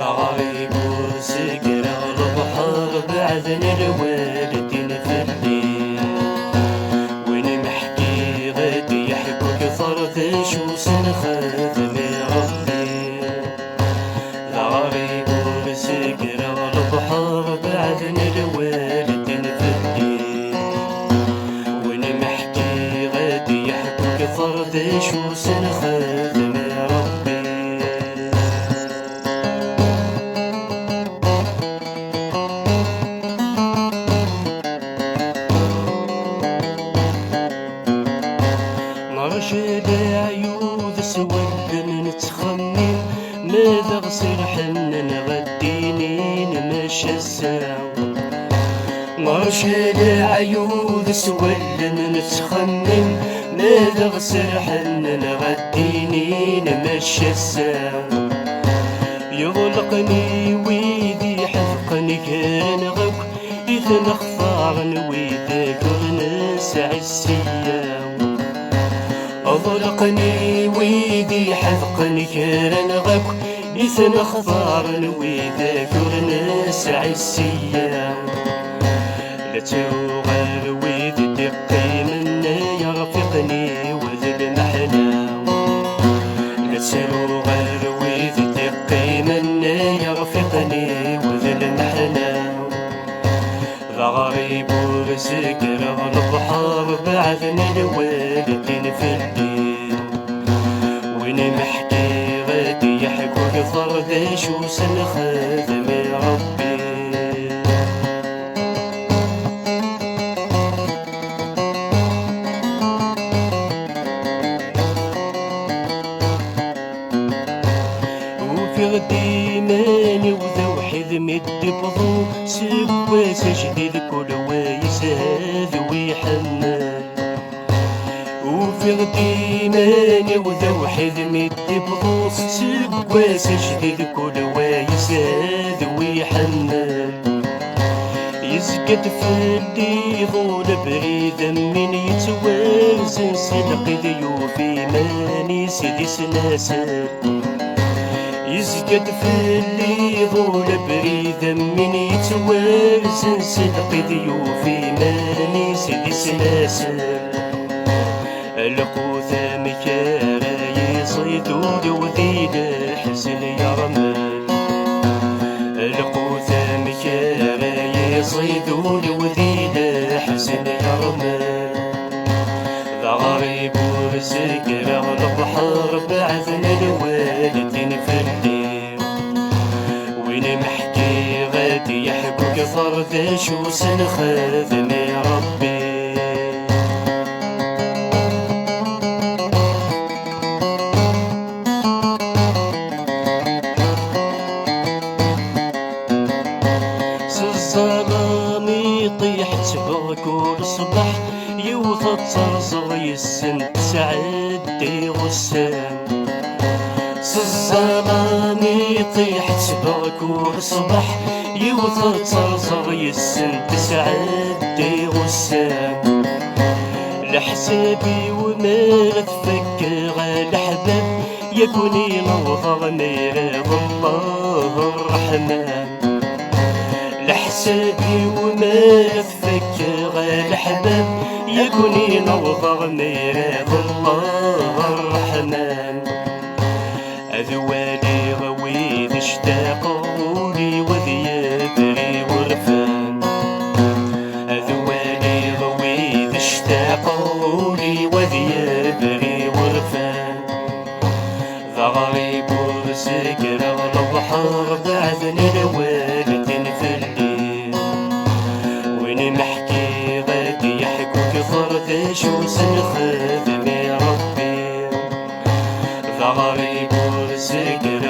غريب وسكر البحر بعدن الوالدين في الليل، وين محكي غادي يحكوك فرثش وسنخاف من ربي. غريب وسكر البحر بعدن الوالدين في الليل، وين محكي غادي يحكوك فرثش وسنخاف من ربي. مرشد عيوذ سود نتخمم ماذا غسل حنن غديني نمشى الساعة. مرشد عيوذ سود نتخمم ماذا غسل حنن غديني نمشى الساعة. يغلقني ويدي حذقني كان غوك إذا نخفارن ويذاكرن سعي السياو. أغلقني ويدي حذقني كان غوك إذا نخفارن ويذاكرن سعي السياو. لا توغال ويدي دقي منا يرفقني وذي المحناو. لا توغال ويدي دقي منا يرفقني وذي المحناو. غريب وسكر البحر بعدن الوالدين في الليل، وين محكي غادي يحكوك فرداش وسنخاف من ربي. وفي غدي ماني وذا وحيد مد بضو سواس جديد كل وايس هذا ويحمل. وفي غدي ماني وذا وحيد مد بضو سواس جديد كل وايس هذا ويحمل. يسقط في اللي ظول بريد من يتوازن سلقي ضيوفي ماني سيدي سناسل. يسقط في اللي ظول بريد من يتوازن سلقي ضيوفي ماني سيدي سلاسل. القوثة مكارا يصيدون وذيل الحزن يرمل. القوثة مكارا يصيدون وذيل الحزن يرمل. غريب وسكر البحر بعدن الوالدين في الليل، وين محكي غادي يحكوك فرداش وسنخاف من ربي. الظلام يطيح تبغ كل صباح يوثى ترزغ يسن تسعدي غسام. الظلام يطيح تبغ كل صباح يوثى ترزغ يسن تسعدي غسام. لحسابي وما تفكر الأحباب يكوني نوضر ميراض الله الرحمن. لحسابي وما تفكر الأحباب يكوني نوضر ميراض الله الرحمن. أذوالي غويذ اشتاقوا لي وذي يدري ورفان. أذوالي غويذ اشتاقوا لي وذي يدري ورفان. غريب وسكر البحر بعدن الوالدين في الليل، وين محكي غادي يحكوك فرداش وسنخاف من ربي. غريب وسكر